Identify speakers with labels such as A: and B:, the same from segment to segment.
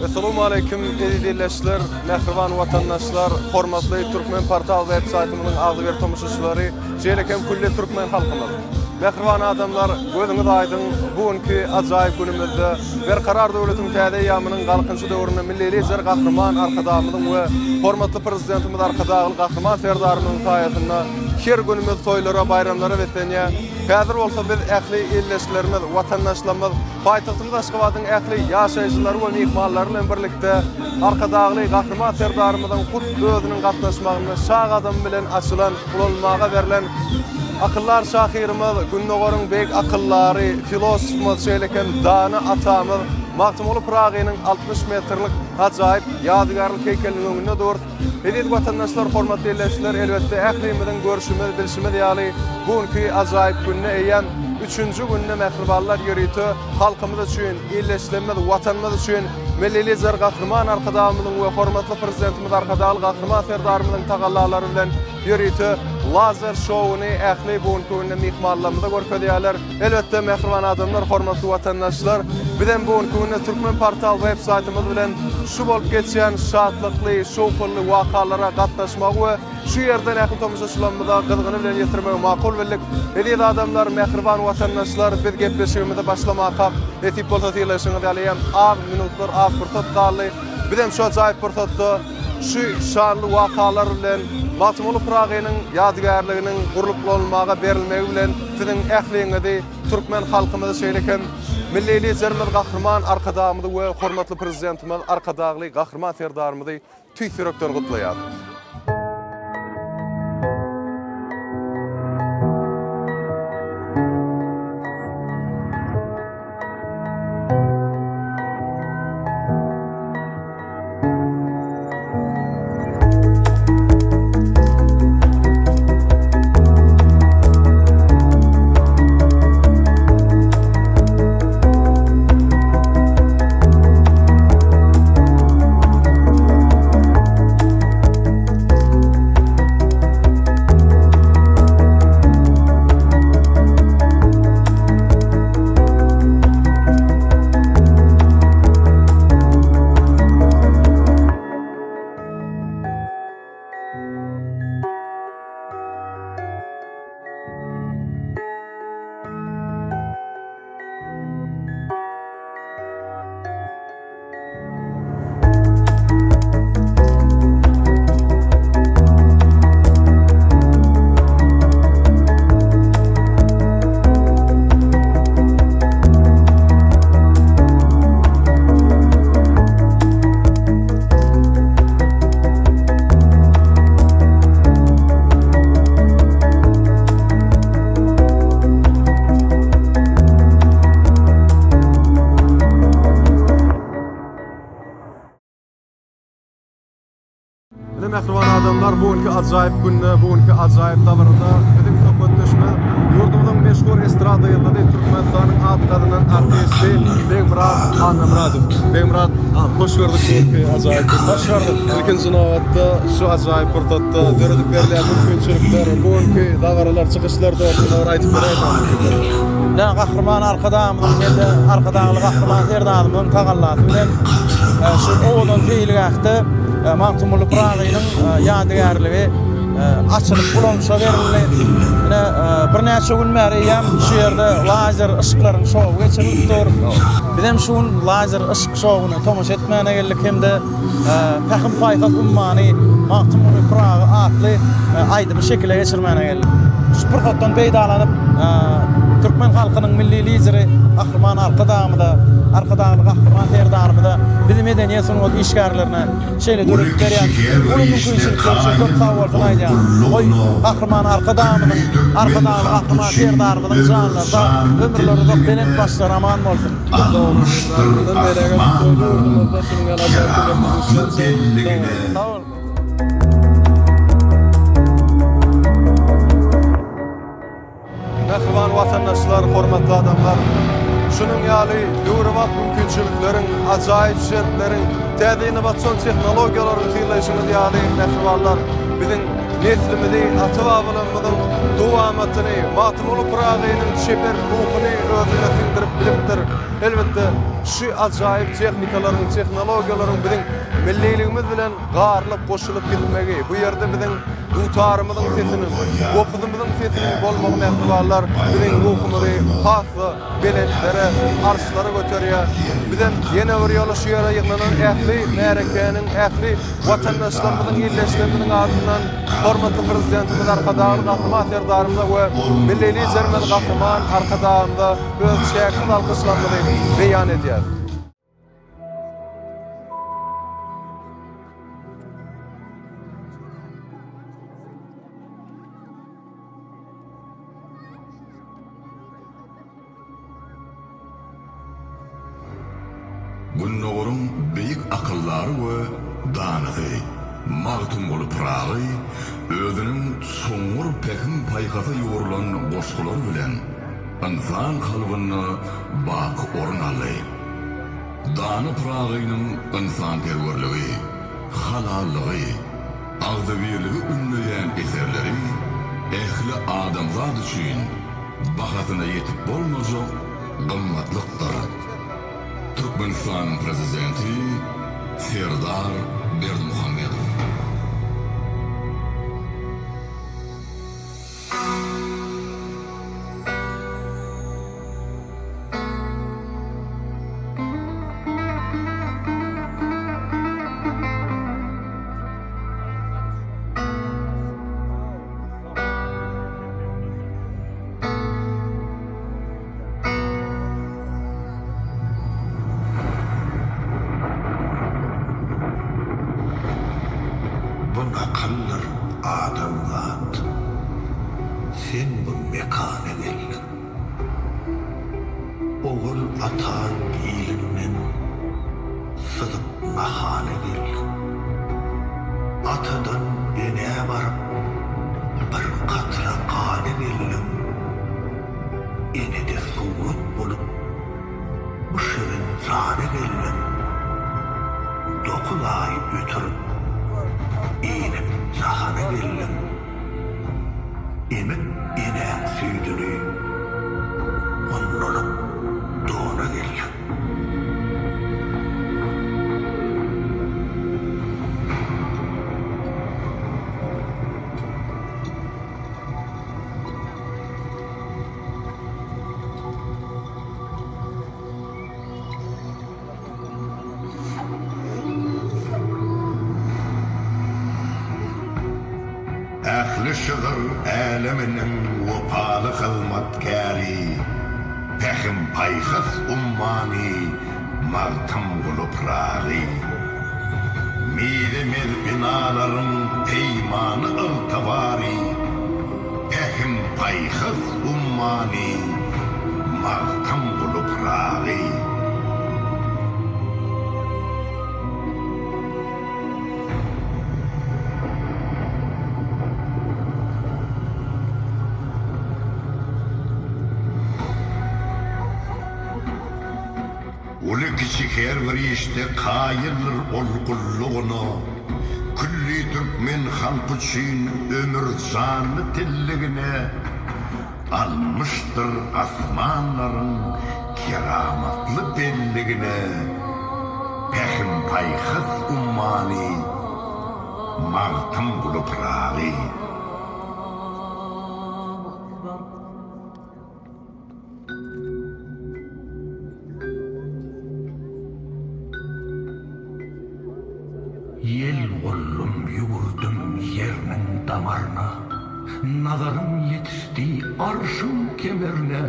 A: Assalamu alaykum izleyijiler, mehriban vatandaşlar, hormatly Türkmen portal web-saytymyzyň agzyber tomuşçylary, jelekem kulli türkmen halkymyz. Mehriban adamlar, gözüňiz aýdyn, bugünkü ajaýyp günümizde bir karar döwletiň täze ýamynyň galkynçy döwründe milli lider gahryman arkadamyzyň we hormatly prezidentimiz arkadagy gahryman serdarymyzyň saýasynda her günümüz toýlara, bayramlara betlenýär. Häzir bolsa biz ähli illeşlerimiz, watandaşlarymyz, paýtagtymyz Aşgabatyň ähli ýaşaýjylary we mehmanlary bilen birlikde arkadagy gahryman serdarymyzyň hut özüniň gatnaşmagyny şag adam bilen açylan, ulanmaga berilen akıllar şahirimiz, Günnogorun bek akıllary, filosofumuz şeýleken dany atamyz Magtymly Pragynyň 60 metrlik ajaýyp ýadygarlyk heykeliniň öňünde dur. Edip vatandaşlar, hormatly illeşler, elbetde ählimiziň görüşimiz, bilişimiz ýaly bugünkü ajaýyp günne eýen 3-nji günne mehribanlar ýörüýti halkymyz üçin, illeşlerimiz, watanymyz üçin milli lider gahryman arkadamyzyň we hormatly prezidentimiz arkadagy gahryman serdarymyzyň tagallalary bilen ýörüýti lazer şowuny ähli bugünkü günde mehmanlarymyza görkezýärler. Elbetde mehriban adamlar, hormatly watandaşlar, bilen bugünkü günde Türkmen portal web-saytymyz bilen şu bolup geçýän şatlykly, şowpurly wakalara gatnaşmak we şu ýerden ähli tomuşçylarymyza gyzgyny bilen ýetirmek makul bildik. Edip adamlar, mehriban watandaşlar, biz gepleşigimizi başlamaka etip bolsa diýleşiňiz ýaly az minutlar, az fursat galy. Bilen şu ajaýyp fursatda şu şanly wakalar bilen Magtymly Pragynyň ýadygarlygynyň gurulyp bolmaga berilmegi bilen siziň ähliňizi türkmen halkymyzy şeýleken milli liderimiz gahryman arkadamyzy we hormatly prezidentimiz arkadagy gahryman serdarymyzy tüýsürekden gutlaýar. Mehriban adamlar, bugünkü ajaýyp günde, bugünkü ajaýyp davrynda bizim sohbetleşme ýurdumyzyň meşhur estrada ýyldary Türkmenistanyň atgadynyň artisti Begmurad Anamradow. Begmurad, hoş gördük bugünkü ajaýyp. Hoş gördük. İlkinji nowatda şu ajaýyp portatda döredip berilýän mümkinçilikler, bugünkü dawralar, çykyşlar dogrusynda aýdyp berýär.
B: Ne gahryman arkadamyň, elde arkadagy gahryman serdarymyň tagallasy bilen şu owdan feýilgäkde Magtymly Pragynyň ýadygarlygy açylyp bulanşa berildi. Bir näçe gün bäri ýam şu ýerde lazer ışıklaryň şowy geçirilipdir. Bizim şu lazer ışık şowuny tomaşa etmäne geldik, hemde Pähim paýtagt ummany Magtymly Pragy atly aýdy bir şekilde geçirmäne geldik. Şu pyrgatdan beýdalanyp Türkmen halkynyň milli lideri gahryman arkadamyda, arkadagy gahryman serdarymyda bizim medeniýetiň o işgärlerine şeýle döredip berýär. Bunu mümkinçilikler üçin çok sag bolsun aýdýar. Oy gahryman arkadamynyň, arkadagy gahryman serdarymynyň janlarynda ömürleri uzak belet başlar, aman bolsun. Sağ ol.
A: Mehriban vatandaşlar, hormatly adamlar, şunun ýaly döwrewat mümkinçilikleriň, ajaýyp şertlerin, täze innovatsion tehnologiýalaryň ýylyşyny ýaly mehribanlar, biziň neslimizi, ata-babalarymyzyň kıwamatyny, matymly pragynyň şeper ruhuny özüne singdirip bilipdir. Elbetde şu ajaýyp tehnikalaryň, tehnologiýalaryň biziň milliligimiz bilen garlyp goşulyp gitmegi. Bu ýerde biziň dutarymyzyň sesini, gopuzymyzyň sesini bolmagy mehribanlar biziň ruhumuzy hasy belentlere, arşlara götürýär. Bizen ýene bir ýola şu ýere ýygnanan ähli märekeniň, ähli watandaşlarymyzyň ýerleşmeginiň ardyndan hormatly prezidentimiz arkadaşlar gahryman serdarymyza we millili zermen gahryman arkadaşymyza öz şäkil alkışlamaly beýan edýär.
C: Gunnogurun beýik akıllary we danagy, magtum bolup pragy, özüniň soňur pekin paýgasy ýorulan goşgular bilen insan halgyny bak orun aldy. Dany pragynyň insan perwerligi, halallygy, agdybirligi ünleýän eserleri ähli adamzat üçin bahasyna ýetip bolmajak gymmatlykdyr. Türkmenistan prezidenti Serdar Berdimuhamedov.
D: Buna kallar adamzat. Sen bu mekana geldin. Oğul atan iyilinden sıdıp mahane geldin. Atadan bene varıp bir katra kane geldin. Ene de suğut bulup ışığın zane geldin. 9 ay ötürüp İnip zahana geldim. Emip inen süydünü onlanıp doğuna geldim. Ähli şıgır äleminin wopaly hyzmatkäri, pehim paýhys ummani, magtam bolup ragy. Mide binalaryň peýmany ıltabari, pehim paýhys ummani, magtam bolup ragy. Ulu kiçik her bir işte kayırır olgulluğunu, külli Türkmen halkı için ömür canlı tilligine almıştır asmanların keramatlı belligine. Pehim paýhys ummani, magtam bulup ragy. Yel ollum yugurdum yerinin damarına, nazarım yetişti arşın kemerine,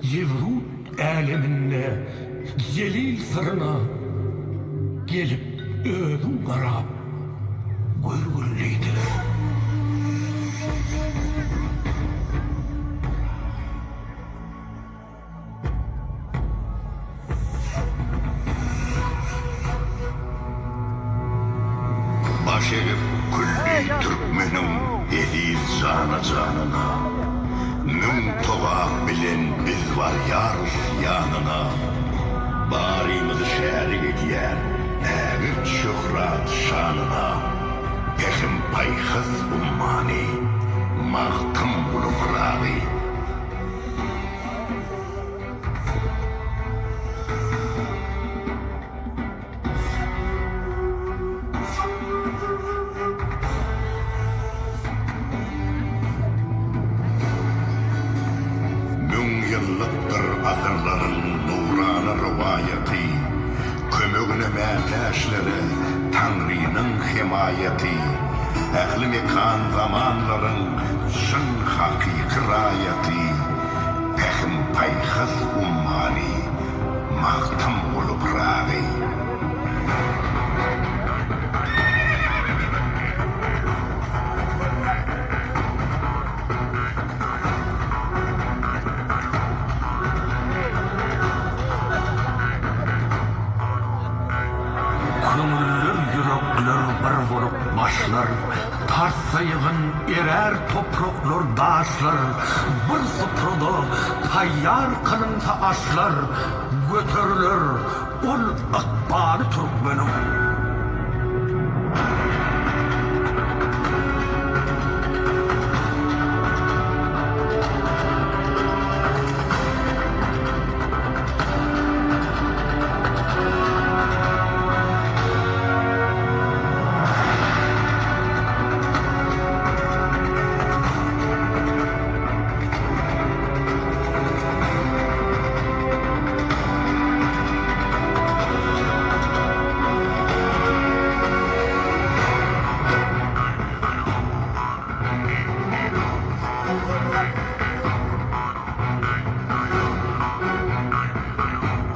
D: Yevrut aleminde celil sırrına gelip ödüm garap gülgülleydiler. Başerip külli Türkmenin ediz canına, Mün toğa bilen biz var yar yanına. Barimizi şerik etýär, ägir şöhrat şanına. Pehim paýhys ummani, Maqtam bulu pırağıy. Yıllıktır asırların nurana rivayeti, kömögüne märkäşleri Tanrı'nın himayeti, ähli mekan zamanların şın hakiki rayeti, pehim payhız ummani, maqtam bulup rağıy.
E: Kömüller yürekler bir bolup başlar, tarsayığın erer topraklar daşlar, bir sıprıda tayyar kılınsa aşlar, götürülür ol akbari Türkmenim.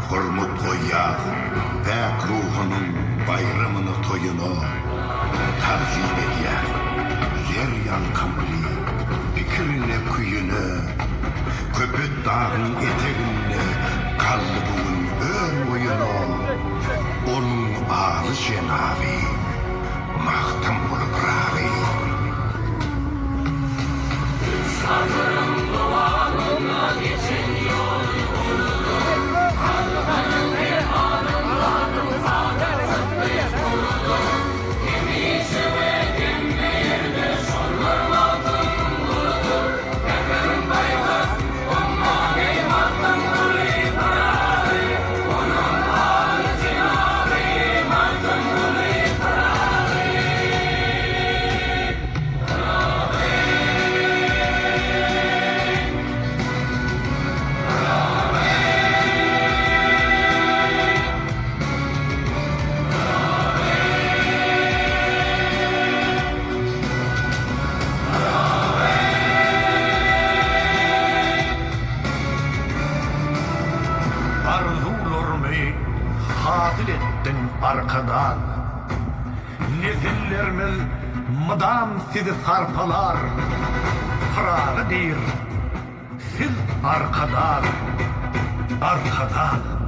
D: Hurmut koyar, pek ruhunun bayramını toyunu tarzim ediyer. Yer yankımlı, fikrine kuyunu, köpüt dağın eteğinde kalbımın ön oyunu. Onun ağrı cenavi, maqtam bulup rağıy.
E: Arzularımı hasil ettin arkadan, nesillerimiz mıdam sizi sarpalar, fırağı değil, siz arkadan, arkadan.